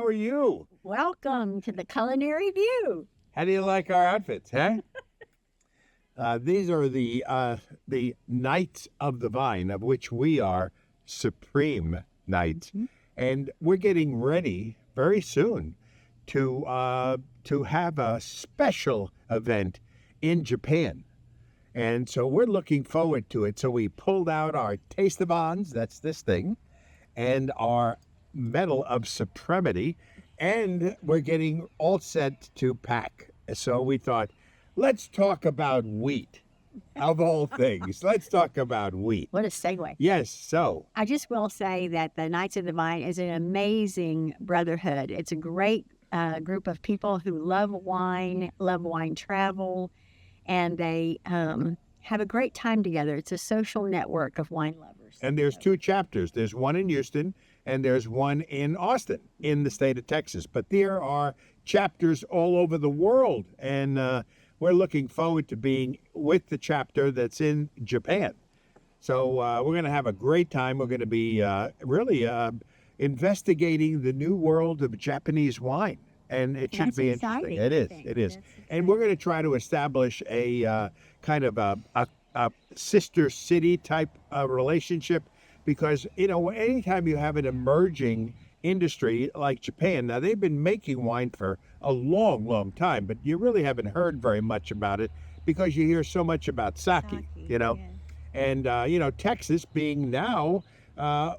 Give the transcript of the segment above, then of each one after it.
how are you? Welcome to the Culinary View. How do you like our outfits, huh? These are the Knights of the Vine, of which we are supreme knights, and we're getting ready very soon to have a special event in Japan, and so we're looking forward to it. So we pulled out our taste-of-ons, that's this thing, and our Medal of Supremacy, and we're getting all set to pack. So we thought, let's talk about wheat. Of all things, let's talk about wheat. What a segue. Yes, so. I just will say that the Knights of the Vine is an amazing brotherhood. It's a great group of people who love wine travel, and they have a great time together. It's a social network of wine lovers. And there's two chapters. There's one in Houston, and there's one in Austin, in the state of Texas. But there are chapters all over the world, and we're looking forward to being with the chapter that's in Japan. So we're going to have a great time. We're going to be really investigating the new world of Japanese wine, and it should be exciting. interesting. It is. And we're going to try to establish a kind of a sister city type relationship, because, you know, anytime you have an emerging industry like Japan, now they've been making wine for a long, long time, but you really haven't heard very much about it because you hear so much about sake, you know. Yeah. And, you know, Texas being now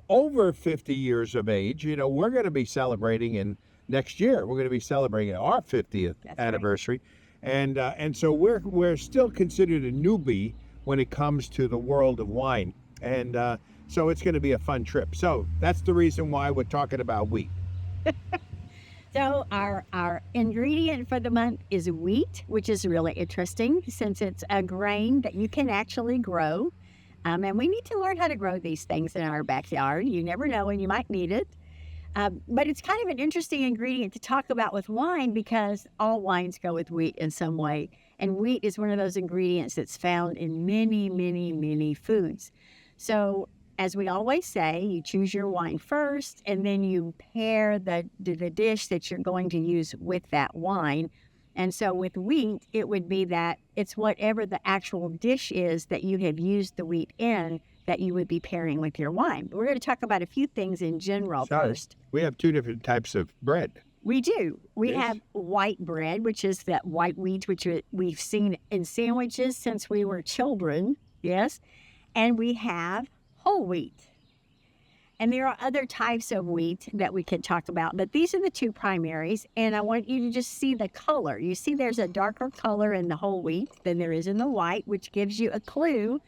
over 50 years of age, you know, we're going to be celebrating next year. We're going to be celebrating our 50th anniversary. Right. And so we're still considered a newbie when it comes to the world of wine. And so it's going to be a fun trip. So that's the reason why we're talking about wheat. So our ingredient for the month is wheat, which is really interesting since it's a grain that you can actually grow. And we need to learn how to grow these things in our backyard. You never know when you might need it. But it's kind of an interesting ingredient to talk about with wine because all wines go with wheat in some way. And wheat is one of those ingredients that's found in many, many, many foods. So as we always say, you choose your wine first, and then you pair the dish that you're going to use with that wine. And so with wheat, it would be that it's whatever the actual dish is that you have used the wheat in that you would be pairing with your wine. But we're going to talk about a few things in general first. We have two different types of bread. We do. We have white bread, which is that white wheat, which we've seen in sandwiches since we were children, yes. And we have whole wheat. And there are other types of wheat that we could talk about, but these are the two primaries, and I want you to just see the color. You see there's a darker color in the whole wheat than there is in the white, which gives you a clue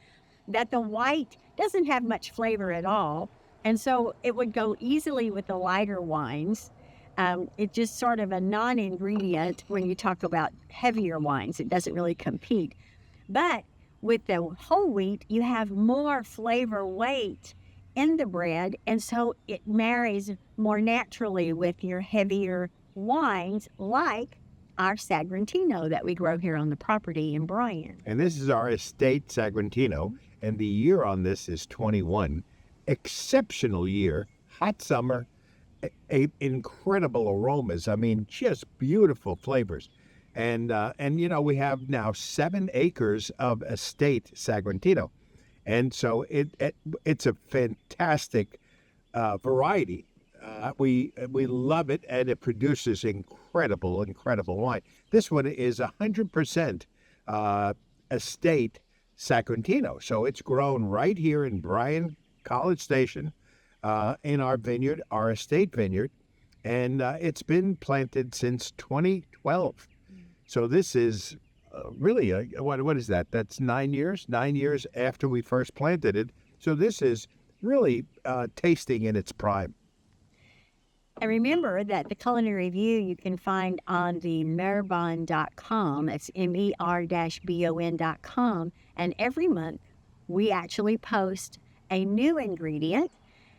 that the white doesn't have much flavor at all, and so it would go easily with the lighter wines. It's just sort of a non-ingredient when you talk about heavier wines. It doesn't really compete. But with the whole wheat, you have more flavor weight in the bread, and so it marries more naturally with your heavier wines like our Sagrantino that we grow here on the property in Bryan. And this is our estate Sagrantino, and the year on this is 21. Exceptional year, hot summer, incredible aromas. I mean, just beautiful flavors. And you know, we have now 7 acres of estate Sagrantino. And so it's a fantastic variety. We love it, and it produces incredible wine. This one is 100% estate Sagrantino. So it's grown right here in Bryan, College Station, in our vineyard, our estate vineyard. And it's been planted since 2012. So this is really, what is that? That's 9 years? 9 years after we first planted it. So this is really tasting in its prime. And remember that the Culinary View you can find on the MerBon.com. It's mer-bon.com. And every month we actually post a new ingredient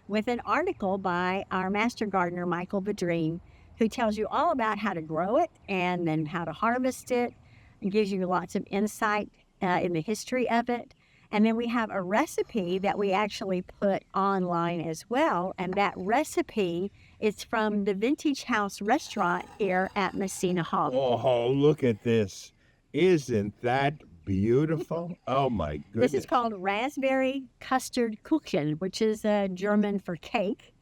with an article by our master gardener, Michael Bedreen, who tells you all about how to grow it and then how to harvest it. It gives you lots of insight in the history of it. And then we have a recipe that we actually put online as well. And that recipe It's from the Vintage House restaurant here at Messina Hall. Oh, look at this. Isn't that beautiful? Oh, my goodness. This is called raspberry custard Kuchen, which is German for cake.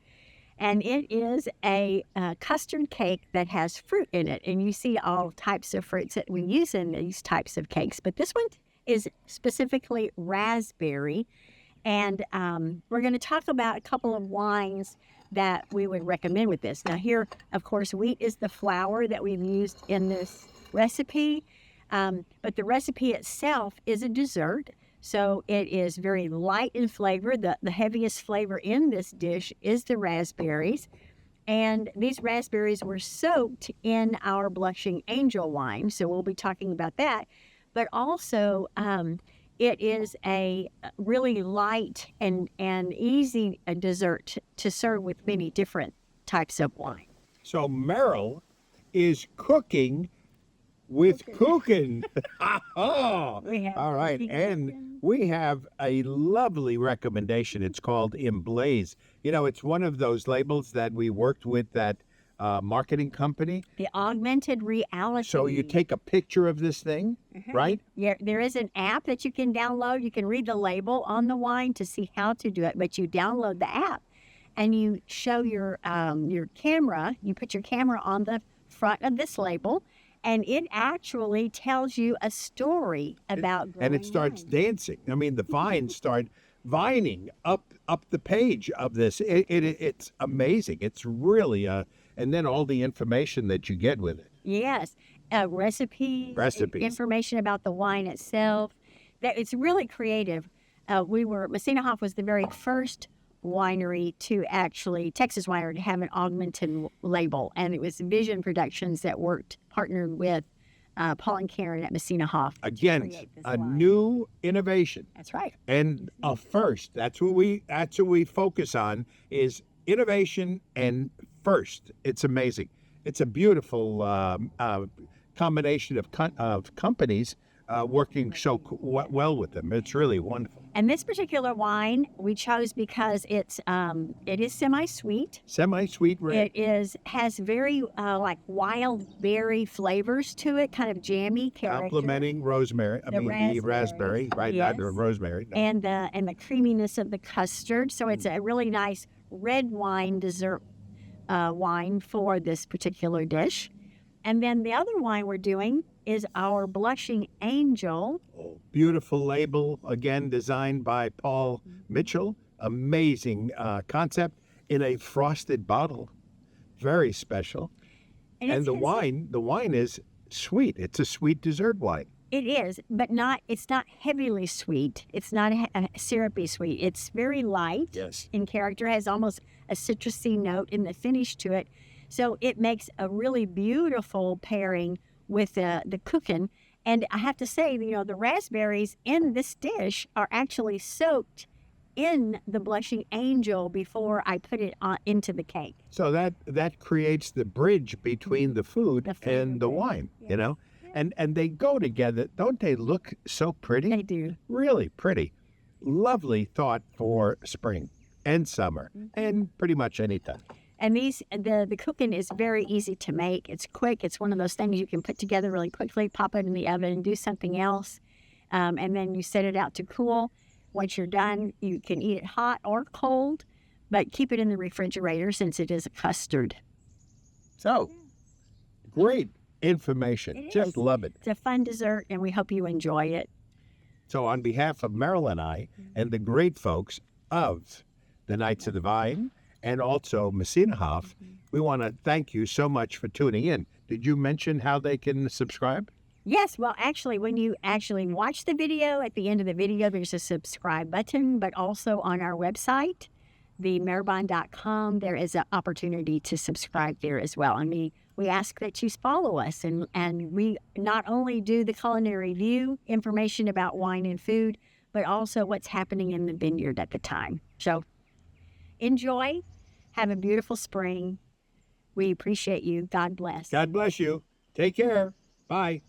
And it is a custard cake that has fruit in it. And you see all types of fruits that we use in these types of cakes. But this one is specifically raspberry. And we're going to talk about a couple of wines that we would recommend with this. Now here, of course, wheat is the flour that we've used in this recipe. But the recipe itself is a dessert. So it is very light in flavor. The heaviest flavor in this dish is the raspberries. And these raspberries were soaked in our Blushing Angel wine. So we'll be talking about that. But also, it is a really light and easy dessert to serve with many different types of wine. So Merrill is cooking with Kuchen. Oh, all right. And we have a lovely recommendation. It's called Emblaze. You know, it's one of those labels that we worked with that marketing company. The augmented reality. So you take a picture of this thing, right? Yeah, there is an app that you can download. You can read the label on the wine to see how to do it, but you download the app and you show your camera. You put your camera on the front of this label, and it actually tells you a story about growing and it starts wine. dancing. I mean, the vines start vining up the page of this. It's amazing. It's really and then all the information that you get with it. Yes, recipes, Recipes. information about the wine itself. That it's really creative. Messina Hoff was the very first winery to actually, Texas winery, to have an augmented label. And it was Vision Productions that partnered with Paul and Karen at Messina Hoff. Again, a new innovation. That's right. And a first. That's what we focus on is innovation and first. It's amazing. It's a beautiful combination of companies working so well with them. It's really wonderful. And this particular wine we chose because it is semi-sweet. Semi-sweet red. It has very like wild berry flavors to it, kind of jammy character. Complementing rosemary. The raspberry, right? Yes. Rosemary. No. And the creaminess of the custard. So it's a really nice red wine dessert wine for this particular dish. And then the other wine we're doing is our Blushing Angel. Oh, beautiful label, again, designed by Paul Mitchell. Amazing concept in a frosted bottle. Very special. And the wine is sweet. It's a sweet dessert wine. It is, but it's not heavily sweet. It's not a syrupy sweet. It's very light in character, has almost a citrusy note in the finish to it. So it makes a really beautiful pairing with the Kuchen. And I have to say, the raspberries in this dish are actually soaked in the Blushing Angel before I put it into the cake. So that creates the bridge between the food and the wine, And they go together. Don't they look so pretty? They do. Really pretty. Lovely thought for spring and summer and pretty much any time. And the Kuchen is very easy to make. It's quick. It's one of those things you can put together really quickly, pop it in the oven and do something else. And then you set it out to cool. Once you're done, you can eat it hot or cold, but keep it in the refrigerator since it is a custard. So, great information. Just love it. It's a fun dessert, and we hope you enjoy it. So on behalf of Merrill and I and the great folks of the Knights of the Vine, and also Messina Hoff, we want to thank you so much for tuning in. Did you mention how they can subscribe? Yes, well, actually, when you actually watch the video, at the end of the video, there's a subscribe button, but also on our website, MerBon.com, there is an opportunity to subscribe there as well. And we ask that you follow us, and we not only do the culinary view, information about wine and food, but also what's happening in the vineyard at the time. So enjoy. Have a beautiful spring. We appreciate you. God bless. God bless you. Take care. Bye.